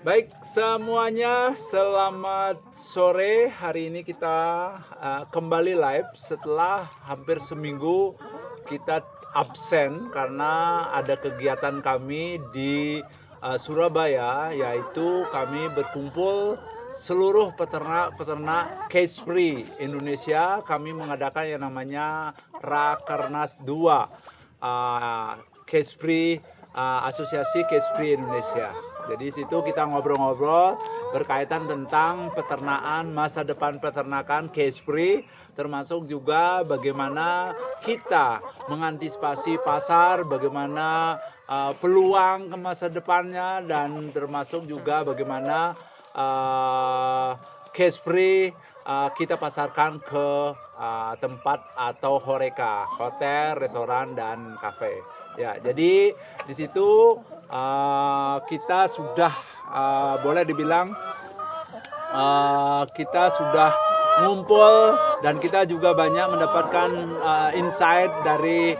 Baik semuanya, selamat sore. Hari ini kita kembali live setelah hampir seminggu kita absen karena ada kegiatan kami di Surabaya, yaitu kami berkumpul seluruh peternak cage free Indonesia. Kami mengadakan yang namanya Rakernas 2 cage free Asosiasi Cage Free Indonesia. Jadi di situ kita ngobrol-ngobrol berkaitan tentang peternakan, masa depan peternakan cage free, termasuk juga bagaimana kita mengantisipasi pasar, bagaimana peluang ke masa depannya, dan termasuk juga bagaimana cage free kita pasarkan ke tempat atau horeca, hotel, restoran, dan kafe. Ya, jadi di situ kita sudah boleh dibilang kita sudah ngumpul, dan kita juga banyak mendapatkan insight dari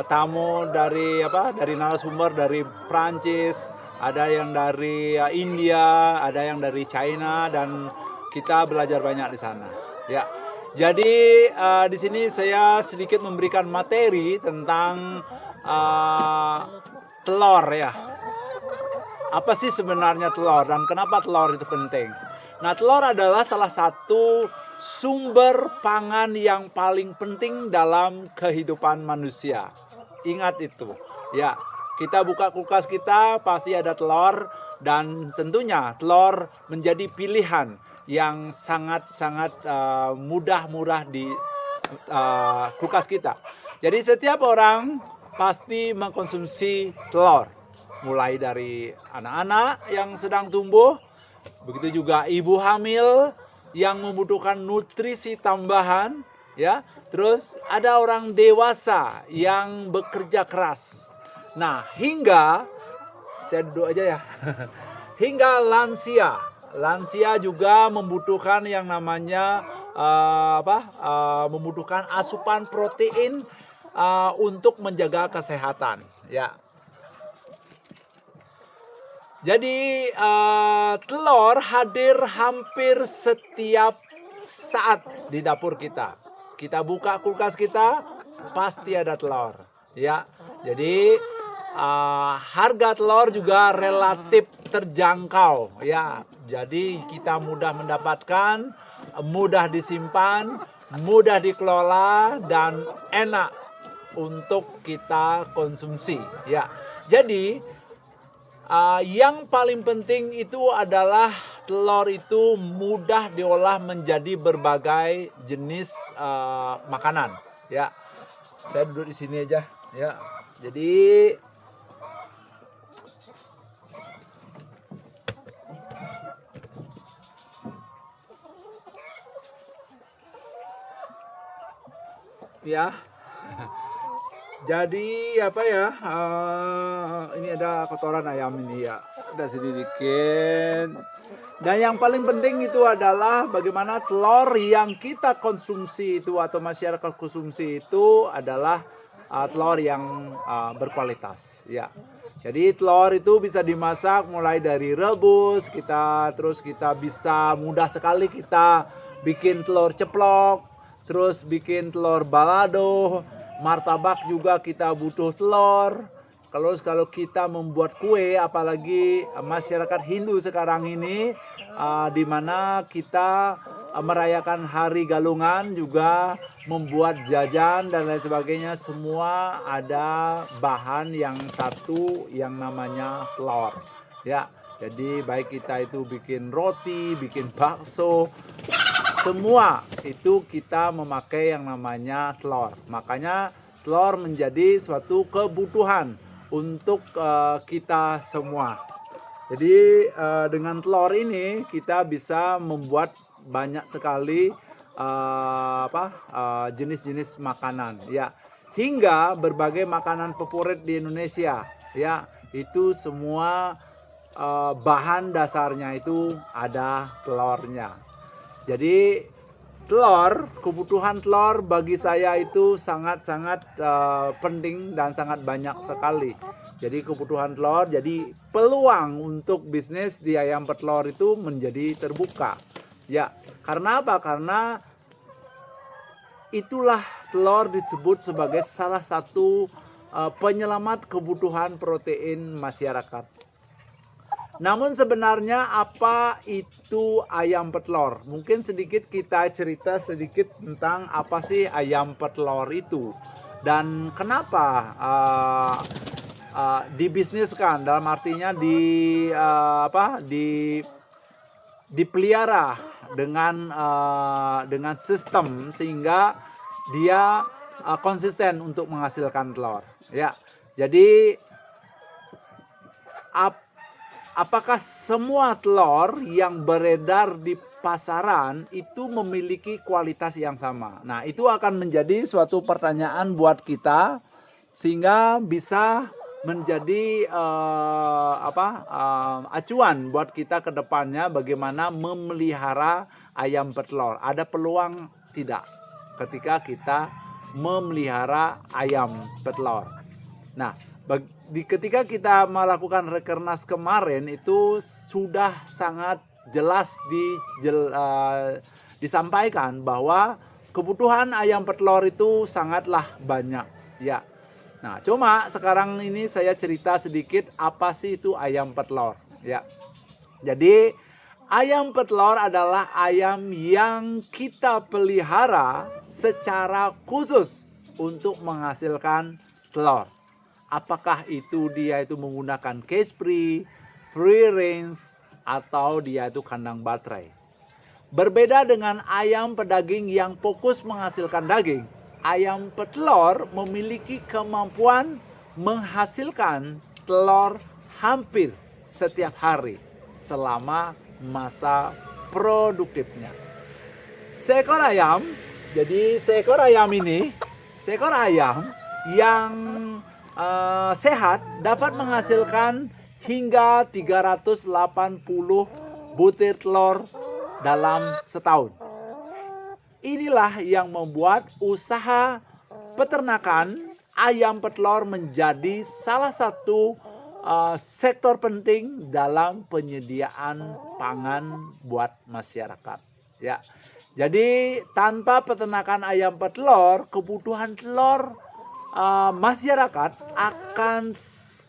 tamu dari narasumber dari Prancis, ada yang dari India, ada yang dari China, dan kita belajar banyak di sana. Ya. Jadi di sini saya sedikit memberikan materi tentang telur ya. Apa sih sebenarnya telur dan kenapa telur itu penting? Nah, telur adalah salah satu sumber pangan yang paling penting dalam kehidupan manusia. Ingat itu. Ya, kita buka kulkas kita pasti ada telur, dan tentunya telur menjadi pilihan yang sangat-sangat murah di kulkas kita. Jadi setiap orang pasti mengkonsumsi telur, mulai dari anak-anak yang sedang tumbuh, begitu juga ibu hamil yang membutuhkan nutrisi tambahan, ya. Terus ada orang dewasa yang bekerja keras. Nah, hingga saya duduk aja ya. Hingga lansia juga membutuhkan yang namanya membutuhkan asupan protein untuk menjaga kesehatan, ya. Jadi telur hadir hampir setiap saat di dapur kita. Kita buka kulkas kita pasti ada telur, ya. Jadi harga telur juga relatif terjangkau, ya. Jadi kita mudah mendapatkan, mudah disimpan, mudah dikelola, dan enak untuk kita konsumsi, ya. Jadi yang paling penting itu adalah telur itu mudah diolah menjadi berbagai jenis makanan, ya. Saya duduk di sini aja, ya. Jadi ya. Jadi apa ya? Ini ada kotoran ayam ini ya. Ada sedikit. Dan yang paling penting itu adalah bagaimana telur yang kita konsumsi itu atau masyarakat konsumsi itu adalah telur yang berkualitas, ya. Jadi telur itu bisa dimasak mulai dari rebus, terus kita bisa mudah sekali kita bikin telur ceplok, terus bikin telur balado, martabak juga kita butuh telur. Kalau kita membuat kue, apalagi masyarakat Hindu sekarang ini, di mana kita merayakan Hari Galungan, juga membuat jajan dan lain sebagainya, semua ada bahan yang satu yang namanya telur, ya. Jadi baik kita itu bikin roti, bikin bakso, semua itu kita memakai yang namanya telur. Makanya telur menjadi suatu kebutuhan untuk kita semua. Jadi dengan telur ini kita bisa membuat banyak sekali jenis-jenis makanan, ya. Hingga berbagai makanan favorit di Indonesia, ya. Itu semua bahan dasarnya itu ada telurnya. Jadi kebutuhan telur bagi saya itu sangat-sangat penting dan sangat banyak sekali. Jadi kebutuhan telur, jadi peluang untuk bisnis di ayam petelur itu menjadi terbuka. Ya, karena apa? Karena itulah telur disebut sebagai salah satu penyelamat kebutuhan protein masyarakat. Namun sebenarnya apa itu ayam petelur? Mungkin sedikit kita cerita sedikit tentang apa sih ayam petelur itu. Dan kenapa dibisniskan, dalam artinya dipelihara dengan sistem sehingga dia konsisten untuk menghasilkan telur. Ya, jadi apakah semua telur yang beredar di pasaran itu memiliki kualitas yang sama? Nah, itu akan menjadi suatu pertanyaan buat kita sehingga bisa menjadi acuan buat kita ke depannya bagaimana memelihara ayam petelur. Ada peluang tidak ketika kita memelihara ayam petelur? Nah, ketika kita melakukan Rekernas kemarin itu sudah sangat jelas disampaikan bahwa kebutuhan ayam petelur itu sangatlah banyak, ya. Nah, cuma sekarang ini saya cerita sedikit apa sih itu ayam petelur, ya. Jadi ayam petelur adalah ayam yang kita pelihara secara khusus untuk menghasilkan telur. Apakah itu dia itu menggunakan cage free, free range, atau dia itu kandang baterai. Berbeda dengan ayam pedaging yang fokus menghasilkan daging, ayam petelur memiliki kemampuan menghasilkan telur hampir setiap hari selama masa produktifnya. Seekor ayam yang sehat dapat menghasilkan hingga 380 butir telur dalam setahun. Inilah yang membuat usaha peternakan ayam petelur menjadi salah satu sektor penting dalam penyediaan pangan buat masyarakat. Ya, jadi tanpa peternakan ayam petelur, kebutuhan telur masyarakat akan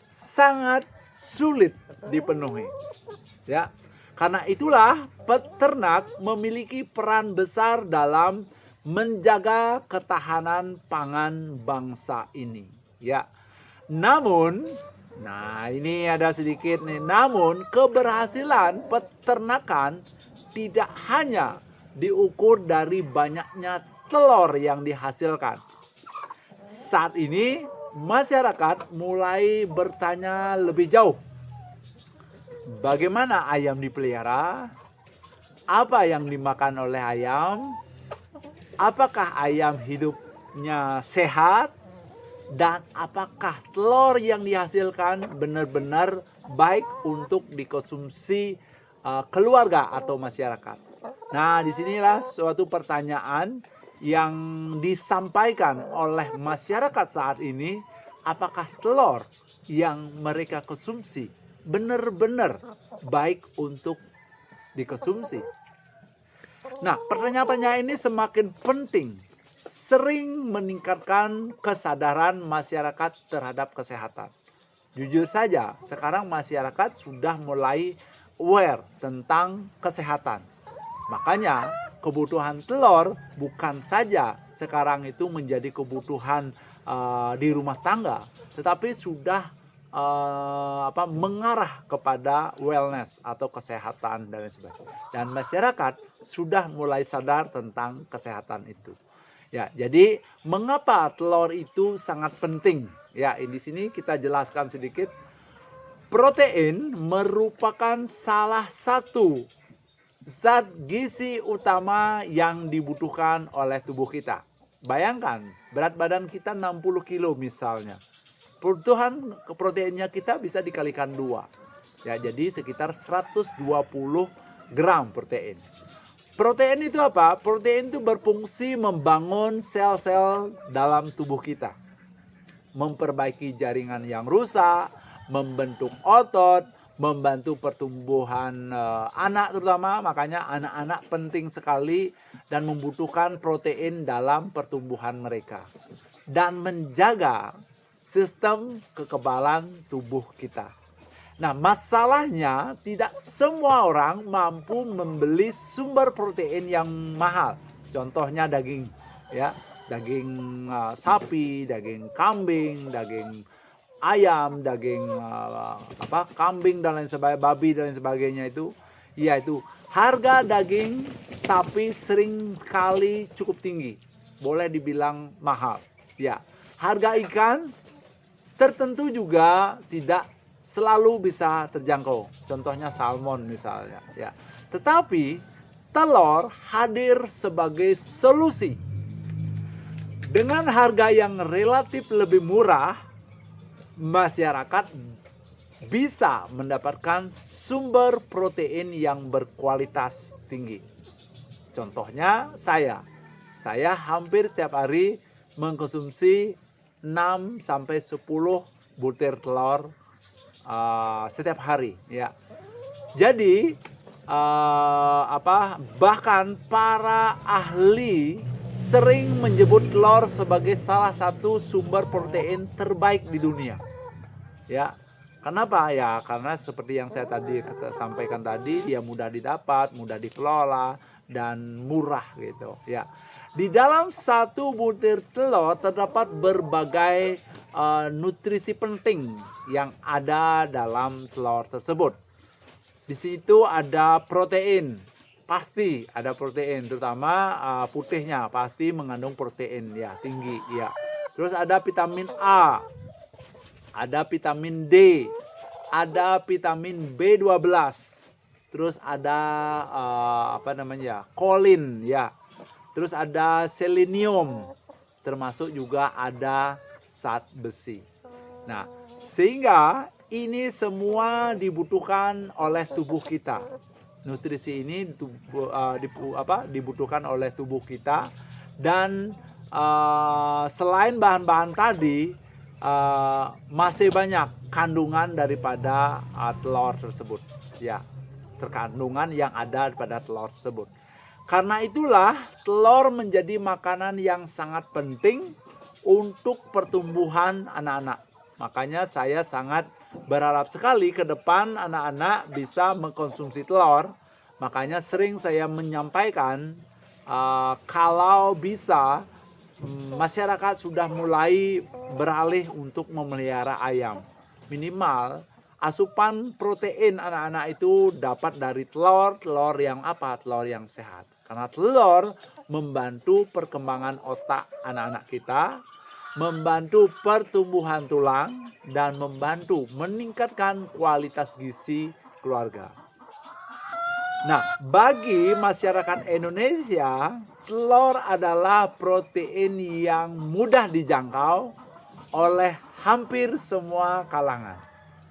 sangat sulit dipenuhi. Ya, karena itulah peternak memiliki peran besar dalam menjaga ketahanan pangan bangsa ini. Ya, namun, nah ini ada sedikit nih. Namun keberhasilan peternakan tidak hanya diukur dari banyaknya telur yang dihasilkan. Saat ini masyarakat mulai bertanya lebih jauh. Bagaimana ayam dipelihara? Apa yang dimakan oleh ayam? Apakah ayam hidupnya sehat? Dan apakah telur yang dihasilkan benar-benar baik untuk dikonsumsi keluarga atau masyarakat? Nah, disinilah suatu pertanyaan yang disampaikan oleh masyarakat saat ini. Apakah telur yang mereka konsumsi benar-benar baik untuk dikonsumsi? Nah, pertanyaan-pertanyaan ini semakin penting, sering meningkatkan kesadaran masyarakat terhadap kesehatan. Jujur saja, sekarang masyarakat sudah mulai aware tentang kesehatan. Makanya kebutuhan telur bukan saja sekarang itu menjadi kebutuhan di rumah tangga, tetapi sudah mengarah kepada wellness atau kesehatan dan sebagainya. Dan masyarakat sudah mulai sadar tentang kesehatan itu. Ya, jadi mengapa telur itu sangat penting? Ya, di sini kita jelaskan sedikit. Protein merupakan salah satu zat gizi utama yang dibutuhkan oleh tubuh kita. Bayangkan, berat badan kita 60 kilo misalnya. Kebutuhan proteinnya kita bisa dikalikan 2. Ya, jadi sekitar 120 gram protein. Protein itu apa? Protein itu berfungsi membangun sel-sel dalam tubuh kita. Memperbaiki jaringan yang rusak, membentuk otot, membantu pertumbuhan anak terutama. Makanya anak-anak penting sekali dan membutuhkan protein dalam pertumbuhan mereka. Dan menjaga sistem kekebalan tubuh kita. Nah, masalahnya tidak semua orang mampu membeli sumber protein yang mahal. Contohnya daging, ya, daging sapi, daging kambing, daging ayam, daging kambing dan lain sebagainya, babi dan lain sebagainya itu, yaitu harga daging sapi sering kali cukup tinggi, boleh dibilang mahal. Ya, harga ikan tertentu juga tidak selalu bisa terjangkau. Contohnya salmon misalnya, ya. Tetapi telur hadir sebagai solusi. Dengan harga yang relatif lebih murah, masyarakat bisa mendapatkan sumber protein yang berkualitas tinggi. Contohnya saya hampir setiap hari mengkonsumsi 6 sampai 10 butir telur setiap hari, ya. Jadi bahkan para ahli sering menyebut telur sebagai salah satu sumber protein terbaik di dunia. Ya. Kenapa? Ya karena seperti yang saya tadi sampaikan tadi, dia mudah didapat, mudah dikelola dan murah gitu, ya. Di dalam satu butir telur terdapat berbagai nutrisi penting yang ada dalam telur tersebut. Di situ ada protein, pasti ada protein, terutama putihnya pasti mengandung protein, ya, tinggi, ya. Terus ada vitamin A, ada vitamin D, ada vitamin B12, terus ada kolin, ya. Terus ada selenium, termasuk juga ada zat besi. Nah, sehingga ini semua dibutuhkan oleh tubuh kita. Nutrisi ini dibutuhkan oleh tubuh kita. Dan selain bahan-bahan tadi, masih banyak kandungan daripada telur tersebut. Ya, terkandungan yang ada pada telur tersebut. Karena itulah telur menjadi makanan yang sangat penting untuk pertumbuhan anak-anak. Makanya saya sangat berharap sekali ke depan anak-anak bisa mengkonsumsi telur. Makanya sering saya menyampaikan kalau bisa masyarakat sudah mulai beralih untuk memelihara ayam. Minimal asupan protein anak-anak itu dapat dari telur yang telur yang sehat. Karena telur membantu perkembangan otak anak-anak kita, membantu pertumbuhan tulang, dan membantu meningkatkan kualitas gizi keluarga. Nah, bagi masyarakat Indonesia, telur adalah protein yang mudah dijangkau oleh hampir semua kalangan.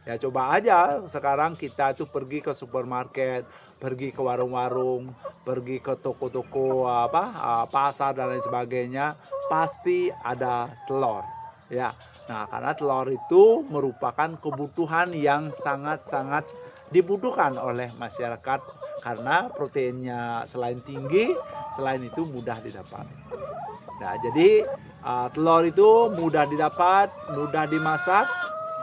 Ya, coba aja sekarang kita itu pergi ke supermarket, pergi ke warung-warung, pergi ke toko-toko pasar dan lain sebagainya, pasti ada telur. Ya. Nah, karena telur itu merupakan kebutuhan yang sangat-sangat dibutuhkan oleh masyarakat karena proteinnya selain tinggi, selain itu mudah didapat. Nah, jadi telur itu mudah didapat, mudah dimasak.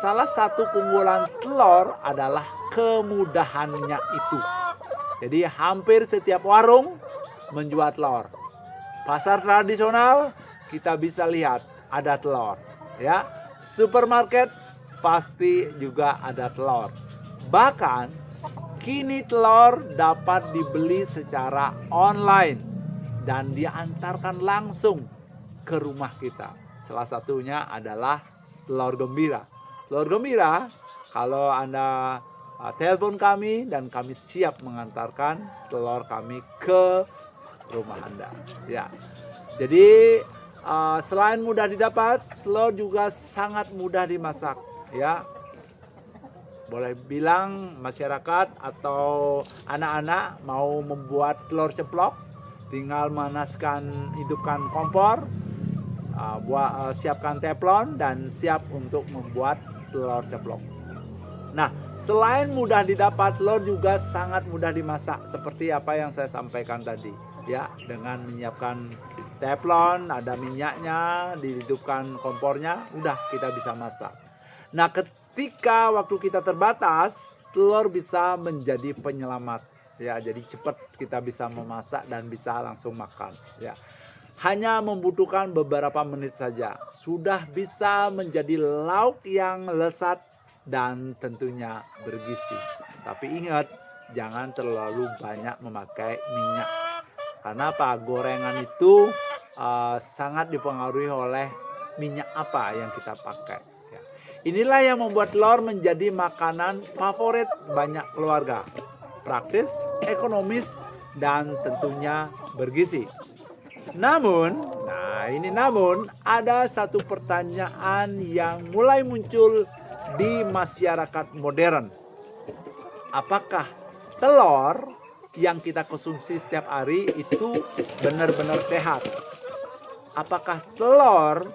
Salah satu keunggulan telur adalah kemudahannya itu. Jadi hampir setiap warung menjual telur. Pasar tradisional kita bisa lihat ada telur, ya. Supermarket pasti juga ada telur. Bahkan kini telur dapat dibeli secara online dan diantarkan langsung ke rumah kita. Salah satunya adalah telur gembira. Telur gembira, kalau Anda telepon kami dan kami siap mengantarkan telur kami ke rumah Anda. Ya. Jadi selain mudah didapat, telur juga sangat mudah dimasak. Ya. Boleh bilang masyarakat atau anak-anak mau membuat telur ceplok, tinggal hidupkan kompor, siapkan teflon dan siap untuk membuat telur ceplok. Nah, selain mudah didapat, telur juga sangat mudah dimasak seperti apa yang saya sampaikan tadi. Ya, dengan menyiapkan teflon, ada minyaknya, dihidupkan kompornya, udah kita bisa masak. Nah, ketika waktu kita terbatas, telur bisa menjadi penyelamat. Ya, jadi cepat kita bisa memasak dan bisa langsung makan. Ya, hanya membutuhkan beberapa menit saja, sudah bisa menjadi lauk yang lezat dan tentunya bergizi. Tapi ingat, jangan terlalu banyak memakai minyak. Karena apa? Gorengan itu sangat dipengaruhi oleh minyak apa yang kita pakai. Ya. Inilah yang membuat telur menjadi makanan favorit banyak keluarga. Praktis, ekonomis, dan tentunya bergizi. Namun, ada satu pertanyaan yang mulai muncul di masyarakat modern. Apakah telur yang kita konsumsi setiap hari itu benar-benar sehat? Apakah telur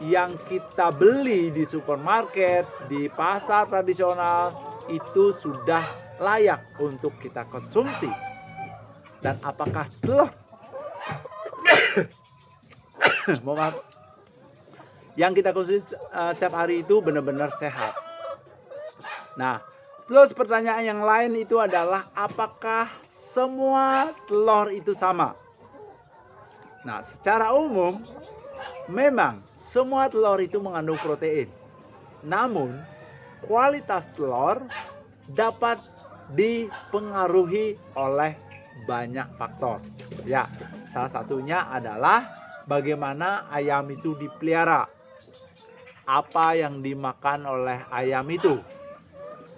yang kita beli di supermarket, di pasar tradisional itu sudah layak untuk kita konsumsi? Dan apakah telur yang kita konsumsi setiap hari itu benar-benar sehat? Nah, terus pertanyaan yang lain itu adalah apakah semua telur itu sama? Nah, secara umum memang semua telur itu mengandung protein. Namun, kualitas telur dapat dipengaruhi oleh banyak faktor. Ya, salah satunya adalah bagaimana ayam itu dipelihara. Apa yang dimakan oleh ayam itu?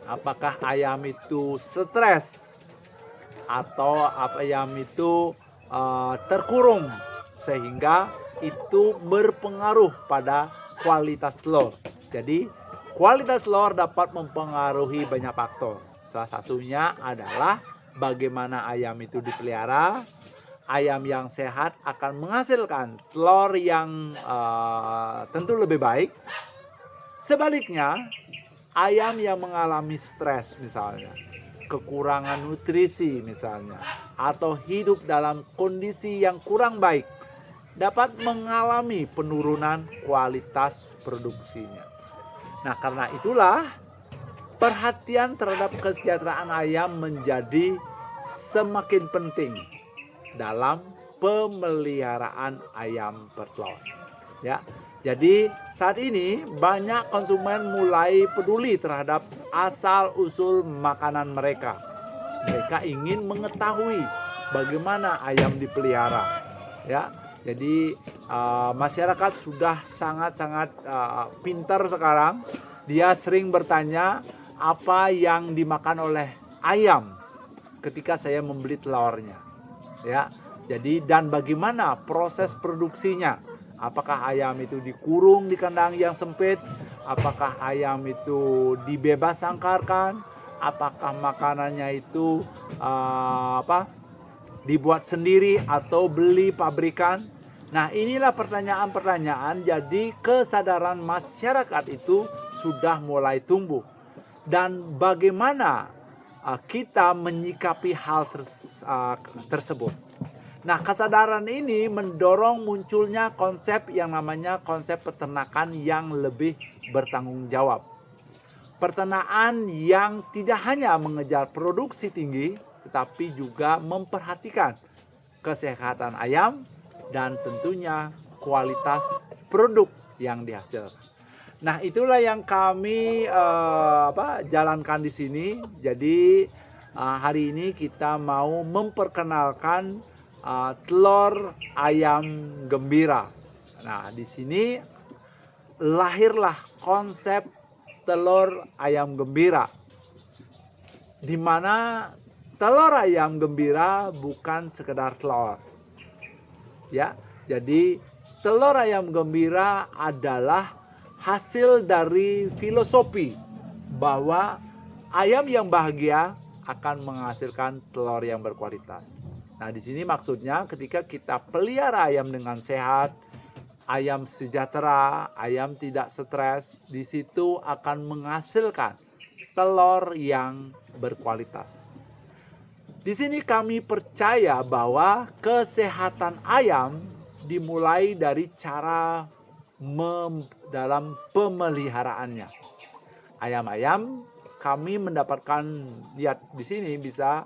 Apakah ayam itu stres atau ayam itu terkurung sehingga itu berpengaruh pada kualitas telur. Jadi kualitas telur dapat mempengaruhi banyak faktor. Salah satunya adalah bagaimana ayam itu dipelihara. Ayam yang sehat akan menghasilkan telur yang tentu lebih baik. Sebaliknya, ayam yang mengalami stres misalnya, kekurangan nutrisi misalnya, atau hidup dalam kondisi yang kurang baik, dapat mengalami penurunan kualitas produksinya. Nah, karena itulah perhatian terhadap kesejahteraan ayam menjadi semakin penting dalam pemeliharaan ayam bertelur. Ya. Jadi saat ini banyak konsumen mulai peduli terhadap asal-usul makanan mereka. Mereka ingin mengetahui bagaimana ayam dipelihara. Ya, jadi masyarakat sudah sangat-sangat pintar sekarang. Dia sering bertanya apa yang dimakan oleh ayam ketika saya membeli telurnya. Ya, jadi dan bagaimana proses produksinya. Apakah ayam itu dikurung di kandang yang sempit? Apakah ayam itu dibebas sangkarkan? Apakah makanannya itu dibuat sendiri atau beli pabrikan? Nah, inilah pertanyaan-pertanyaan. Jadi kesadaran masyarakat itu sudah mulai tumbuh. Dan bagaimana kita menyikapi hal tersebut? Nah, kesadaran ini mendorong munculnya konsep yang namanya konsep peternakan yang lebih bertanggung jawab. Peternakan yang tidak hanya mengejar produksi tinggi, tetapi juga memperhatikan kesehatan ayam dan tentunya kualitas produk yang dihasilkan. Nah, itulah yang kami jalankan di sini. Jadi hari ini kita mau memperkenalkan telur ayam gembira. Nah, di sini lahirlah konsep telur ayam gembira, di mana telur ayam gembira bukan sekedar telur. Ya, jadi telur ayam gembira adalah hasil dari filosofi bahwa ayam yang bahagia akan menghasilkan telur yang berkualitas. Nah, di sini maksudnya ketika kita pelihara ayam dengan sehat, ayam sejahtera, ayam tidak stres, di situ akan menghasilkan telur yang berkualitas. Di sini kami percaya bahwa kesehatan ayam dimulai dari cara dalam pemeliharaannya. Ayam-ayam kami mendapatkan, lihat di sini bisa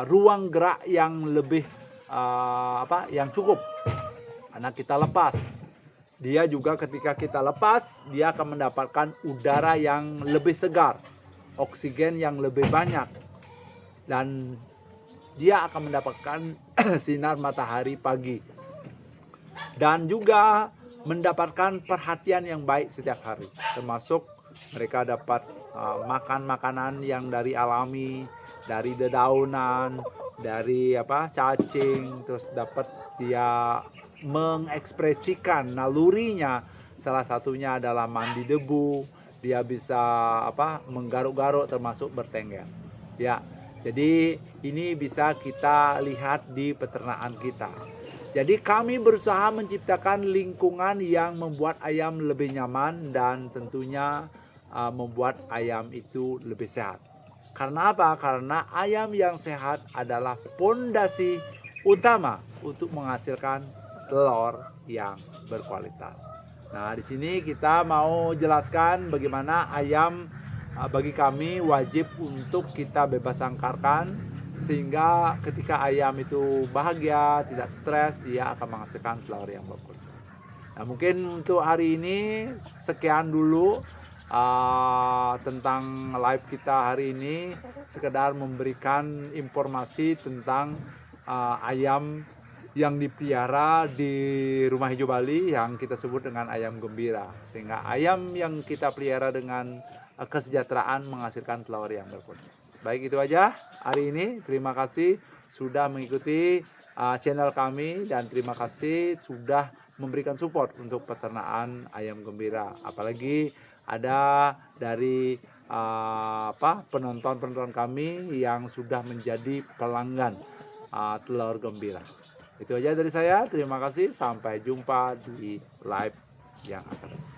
ruang gerak yang lebih yang cukup karena kita lepas. Dia juga ketika kita lepas, dia akan mendapatkan udara yang lebih segar, oksigen yang lebih banyak, dan dia akan mendapatkan sinar matahari pagi, dan juga mendapatkan perhatian yang baik setiap hari, termasuk mereka dapat makan makanan yang dari alami, dari dedaunan, dari cacing, terus dapat dia mengekspresikan nalurinya. Salah satunya adalah mandi debu, dia bisa menggaruk-garuk termasuk bertengger. Ya, jadi ini bisa kita lihat di peternakan kita. Jadi kami berusaha menciptakan lingkungan yang membuat ayam lebih nyaman dan tentunya membuat ayam itu lebih sehat. Karena apa? Karena ayam yang sehat adalah pondasi utama untuk menghasilkan telur yang berkualitas. Nah, di sini kita mau jelaskan bagaimana ayam bagi kami wajib untuk kita bebas sangkarkan, sehingga ketika ayam itu bahagia, tidak stres, dia akan menghasilkan telur yang berkualitas. Nah, mungkin untuk hari ini sekian dulu tentang live kita hari ini, sekedar memberikan informasi tentang ayam yang dipelihara di Rumah Hijau Bali yang kita sebut dengan ayam gembira, sehingga ayam yang kita pelihara dengan kesejahteraan menghasilkan telur yang berkualitas. Baik, itu aja hari ini. Terima kasih sudah mengikuti channel kami, dan terima kasih sudah memberikan support untuk peternakan ayam gembira. Apalagi ada dari penonton-penonton kami yang sudah menjadi pelanggan telur gembira. Itu aja dari saya. Terima kasih. Sampai jumpa di live yang akan datang.